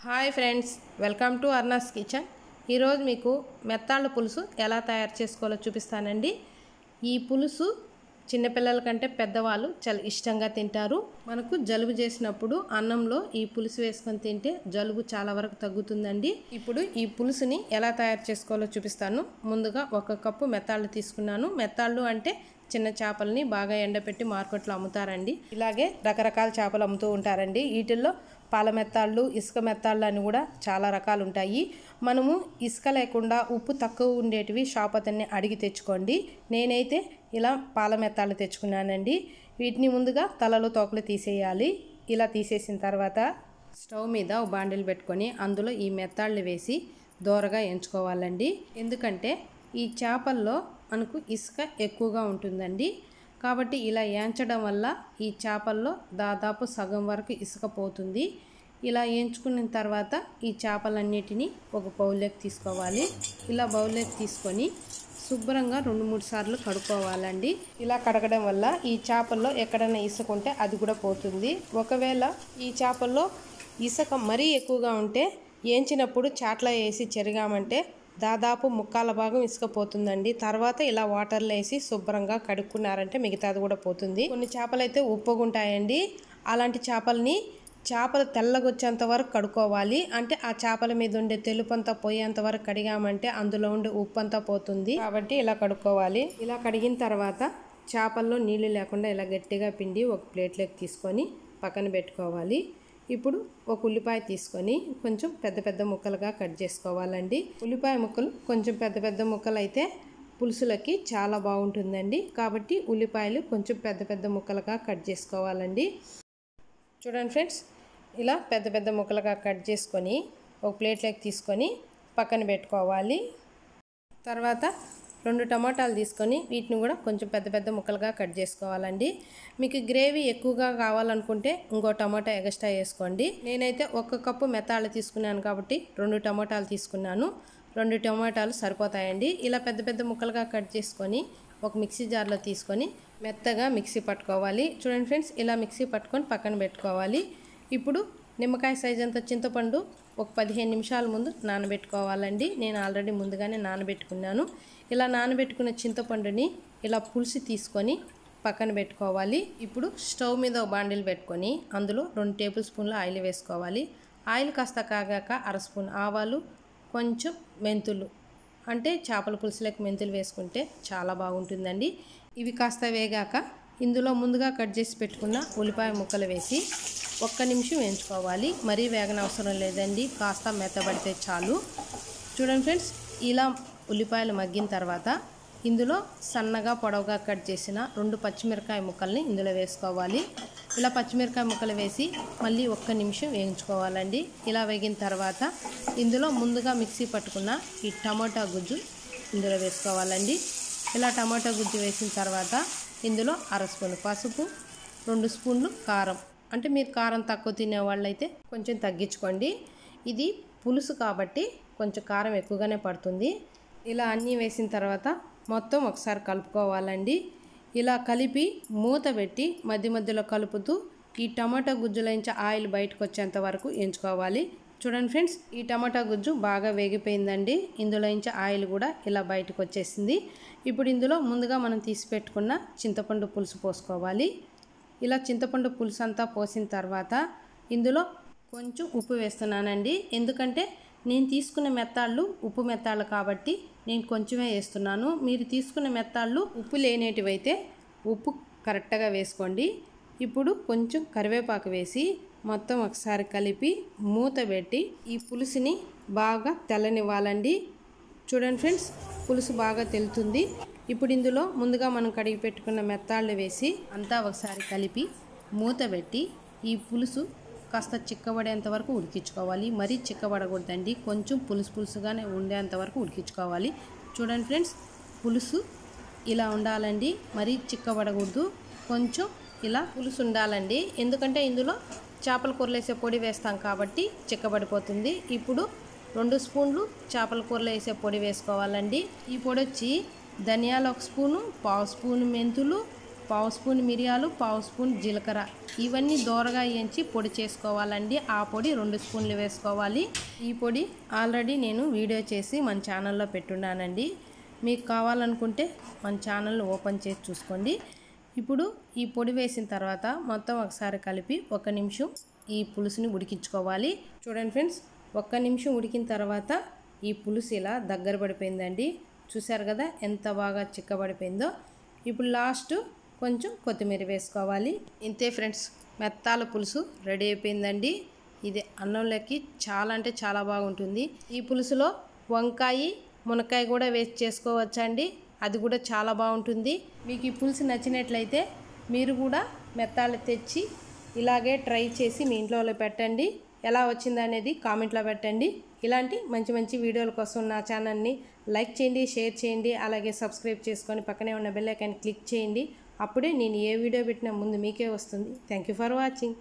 Hi friends, welcome to Arna's kitchen. ఈరోజు మీకు మెత్తాళ్ళ పులుసు ఎలా తయారు చేసుకోవాలో చూపిస్తానండి. ఈ పులుసు చిన్నపిల్లల కంటే పెద్దవాళ్ళు చాలా ఇష్టంగా తింటారు. మనకు జలుబు చేసినప్పుడు అన్నంలో ఈ పులుసు వేసుకొని తింటే జలుబు చాలా వరకు తగ్గుతుందండి. ఇప్పుడు ఈ పులుసుని ఎలా తయారు చేసుకోవాలో చూపిస్తాను. ముందుగా 1 కప్పు మెత్తాళ్ళు తీసుకున్నాను. మెత్తాళ్ళు అంటే చిన్న చేపల్ని బాగా ఎండపెట్టి మార్కెట్లో అమ్ముతారండి. ఇలాగే రకరకాల చేపలు అమ్ముతూ ఉంటారండి. వీటిల్లో పాల మెత్తాళ్ళు, ఇసుక మెత్తాళ్ళు అని కూడా చాలా రకాలు ఉంటాయి. మనము ఇసుక లేకుండా ఉప్పు తక్కువ ఉండేటివి షాప్ అతన్ని అడిగి తెచ్చుకోండి. నేనైతే ఇలా పాల మెత్తాళ్ళు తెచ్చుకున్నానండి. వీటిని ముందుగా తలలో తోకలు తీసేయాలి. ఇలా తీసేసిన తర్వాత స్టవ్ మీద ఒక బాండిల్ పెట్టుకొని అందులో ఈ మెత్తాళ్ళు వేసి దోరగా ఎంచుకోవాలండి. ఎందుకంటే ఈ చేపల్లో మనకు ఇసుక ఎక్కువగా ఉంటుందండి. కాబట్టి ఇలా ఏంచడం వల్ల ఈ చేపల్లో దాదాపు సగం వరకు ఇసుక పోతుంది. ఇలా వేయించుకున్న తర్వాత ఈ చేపలన్నిటినీ ఒక బౌల్లోకి తీసుకోవాలి. ఇలా బౌల్లోకి తీసుకొని శుభ్రంగా 2-3 సార్లు కడుక్కోవాలండి. ఇలా కడగడం వల్ల ఈ చేపల్లో ఎక్కడైనా ఇసుక ఉంటే అది కూడా పోతుంది. ఒకవేళ ఈ చేపల్లో ఇసుక మరీ ఎక్కువగా ఉంటే వేయించినప్పుడు చాట్లా వేసి చెరిగామంటే దాదాపు 1/4 భాగం ఇసుక పోతుందండి. తర్వాత ఇలా వాటర్లో వేసి శుభ్రంగా కడుక్కున్నారంటే మిగతాది కూడా పోతుంది. కొన్ని చేపలు అయితే ఉప్పుగుంటాయండి. అలాంటి చేపల్ని చేపలు తెల్లగొచ్చేంత వరకు కడుక్కోవాలి. అంటే ఆ చేపల మీద ఉండే తెలుపు అంతా పోయేంత వరకు కడిగామంటే అందులో ఉండే ఉప్పు అంతా పోతుంది. కాబట్టి ఇలా కడుక్కోవాలి. ఇలా కడిగిన తర్వాత చేపల్లో నీళ్లు లేకుండా ఇలా గట్టిగా పిండి ఒక ప్లేట్లోకి తీసుకొని పక్కన పెట్టుకోవాలి. ఇప్పుడు ఒక ఉల్లిపాయ తీసుకొని కొంచెం పెద్ద పెద్ద ముక్కలుగా కట్ చేసుకోవాలండి. ఉల్లిపాయ ముక్కలు కొంచెం పెద్ద పెద్ద ముక్కలు అయితే పులుసులకి చాలా బాగుంటుందండి. కాబట్టి ఉల్లిపాయలు కొంచెం పెద్ద పెద్ద ముక్కలుగా కట్ చేసుకోవాలండి. చూడండి ఫ్రెండ్స్, ఇలా పెద్ద పెద్ద ముక్కలుగా కట్ చేసుకొని ఒక ప్లేట్లోకి తీసుకొని పక్కన పెట్టుకోవాలి. తర్వాత 2 టమాటాలు తీసుకొని వీటిని కూడా కొంచెం పెద్ద పెద్ద ముక్కలుగా కట్ చేసుకోవాలండి. మీకు గ్రేవీ ఎక్కువగా కావాలనుకుంటే ఇంకో టమాటా ఎక్స్ట్రా వేసుకోండి. నేనైతే 1 కప్పు మెత్తాళ్ళు తీసుకున్నాను కాబట్టి 2 టమాటాలు తీసుకున్నాను. 2 టమాటాలు సరిపోతాయండి. ఇలా పెద్ద పెద్ద ముక్కలుగా కట్ చేసుకొని ఒక మిక్సీ జార్లో తీసుకొని మెత్తగా మిక్సీ పట్టుకోవాలి. చూడండి ఫ్రెండ్స్, ఇలా మిక్సీ పట్టుకొని పక్కన పెట్టుకోవాలి. ఇప్పుడు నిమ్మకాయ సైజ్ అంత చింతపండు ఒక 15 నిమిషాల ముందు నానబెట్టుకోవాలండి. నేను ఆల్రెడీ ముందుగానే నానబెట్టుకున్నాను. ఇలా నానబెట్టుకున్న చింతపండుని ఇలా పులిసి తీసుకొని పక్కన పెట్టుకోవాలి. ఇప్పుడు స్టవ్ మీద ఒక బాండిల్ పెట్టుకొని అందులో 2 టేబుల్ స్పూన్ల ఆయిల్ వేసుకోవాలి. ఆయిల్ కాస్త కాగాక 1/2 స్పూన్ ఆవాలు, కొంచెం మెంతులు, అంటే చేపల పులుసులకు మెంతులు వేసుకుంటే చాలా బాగుంటుందండి. ఇవి కాస్త వేగాక ఇందులో ముందుగా కట్ చేసి పెట్టుకున్న ఉల్లిపాయ ముక్కలు వేసి 1 నిమిషం వేయించుకోవాలి. మరీ వేగనవసరం లేదండి, కాస్త మెత్తబడితే చాలు. చూడండి ఫ్రెండ్స్, ఇలా ఉల్లిపాయలు మగ్గిన తర్వాత ఇందులో సన్నగా పొడవుగా కట్ చేసిన 2 పచ్చిమిరకాయ ముక్కల్ని ఇందులో వేసుకోవాలి. ఇలా పచ్చిమిరకాయ ముక్కలు వేసి మళ్ళీ 1 నిమిషం వేయించుకోవాలండి. ఇలా వేగిన తర్వాత ఇందులో ముందుగా మిక్సీ పట్టుకున్న ఈ టమాటా గుజ్జు ఇందులో వేసుకోవాలండి. ఇలా టమాటా గుజ్జు వేసిన తర్వాత ఇందులో 1/2 స్పూన్ పసుపు, 2 స్పూన్లు కారం, అంటే మీరు కారం తక్కువ తినే వాళ్ళైతే కొంచెం తగ్గించుకోండి. ఇది పులుసు కాబట్టి కొంచెం కారం ఎక్కువగానే పడుతుంది. ఇలా అన్నీ వేసిన తర్వాత మొత్తం ఒకసారి కలుపుకోవాలండి. ఇలా కలిపి మూత పెట్టి మధ్య మధ్యలో కలుపుతూ ఈ టమాటా గుజ్జులోంచి ఆయిల్ బయటకు వచ్చేంత వరకు ఎంచుకోవాలి. చూడండి ఫ్రెండ్స్, ఈ టమాటా గుజ్జు బాగా వేగిపోయిందండి. ఇందులోంచి ఆయిల్ కూడా ఇలా బయటకు వచ్చేసింది. ఇప్పుడు ఇందులో ముందుగా మనం తీసి పెట్టుకున్న చింతపండు పులుసు పోసుకోవాలి. ఇలా చింతపండు పులుసు అంతా పోసిన తర్వాత ఇందులో కొంచెం ఉప్పు వేస్తున్నానండి. ఎందుకంటే నేను తీసుకున్న మెత్తాళ్ళు ఉప్పు మెత్తాళ్ళు కాబట్టి నేను కొంచెమే వేస్తున్నాను. మీరు తీసుకున్న మెత్తాళ్ళు ఉప్పు లేనేటివైతే ఉప్పు కరెక్ట్గా వేసుకోండి. ఇప్పుడు కొంచెం కరివేపాకు వేసి మొత్తం ఒకసారి కలిపి మూత పెట్టి ఈ పులుసుని బాగా తెల్లనివ్వాలండి. చూడండి ఫ్రెండ్స్, పులుసు బాగా తెలుతుంది. ఇప్పుడు ఇందులో ముందుగా మనం కడిగి పెట్టుకున్న మెత్తాళ్ళు వేసి అంతా ఒకసారి కలిపి మూత పెట్టి ఈ పులుసు కాస్త చిక్కబడేంత వరకు ఉడికించుకోవాలి. మరీ చిక్కబడకూడదండి, కొంచెం పులుసు పులుసుగానే ఉండేంత వరకు ఉడికించుకోవాలి. చూడండి ఫ్రెండ్స్, పులుసు ఇలా ఉండాలండి, మరీ చిక్కబడకూడదు. కొంచెం ఇలా పులుసు ఉండాలండి. ఎందుకంటే ఇందులో చేపల కూరలు వేసే పొడి వేస్తాం కాబట్టి చిక్కబడిపోతుంది. ఇప్పుడు 2 స్పూన్లు చేపల కూరలో వేసే పొడి వేసుకోవాలండి. ఈ పొడి వచ్చి ధనియాలు 1 స్పూను, 1/2 స్పూను మెంతులు, పావు స్పూన్ మిరియాలు, పావు స్పూన్ జీలకర్ర ఇవన్నీ దోరగా వేయించి పొడి చేసుకోవాలండి. ఆ పొడి 2 స్పూన్లు వేసుకోవాలి. ఈ పొడి ఆల్రెడీ నేను వీడియో చేసి మన ఛానల్లో పెట్టున్నానండి. మీకు కావాలనుకుంటే మన ఛానల్ని ఓపెన్ చేసి చూసుకోండి. ఇప్పుడు ఈ పొడి వేసిన తర్వాత మొత్తం ఒకసారి కలిపి 1 నిమిషం ఈ పులుసుని ఉడికించుకోవాలి. చూడండి ఫ్రెండ్స్, 1 నిమిషం ఉడికిన తర్వాత ఈ పులుసు ఇలా దగ్గర పడిపోయిందండి. చూసారు కదా ఎంత బాగా చిక్కబడిపోయిందో. ఇప్పుడు లాస్ట్ కొంచెం కొత్తిమీర వేసుకోవాలి. ఇంతే ఫ్రెండ్స్, మెత్తాల పులుసు రెడీ అయిపోయిందండి. ఇది అన్నంలోకి చాలా అంటే చాలా బాగుంటుంది. ఈ పులుసులో వంకాయ, మునక్కాయ కూడా వేసి చేసుకోవచ్చండి. అది కూడా చాలా బాగుంటుంది. మీకు ఈ పులుసు నచ్చినట్లయితే మీరు కూడా మెత్తాలు తెచ్చి ఇలాగే ట్రై చేసి మీ ఇంట్లో పెట్టండి. ఎలా వచ్చిందనేది కామెంట్లో పెట్టండి. ఇలాంటి మంచి మంచి వీడియోల కోసం నా ఛానల్ని లైక్ చేయండి, షేర్ చేయండి, అలాగే సబ్స్క్రైబ్ చేసుకొని పక్కనే ఉన్న బెల్ ఐకాన్ క్లిక్ చేయండి. అప్పుడే నేను ఏ వీడియో పెట్టినా ముందు మీకే వస్తుంది. Thank you for watching.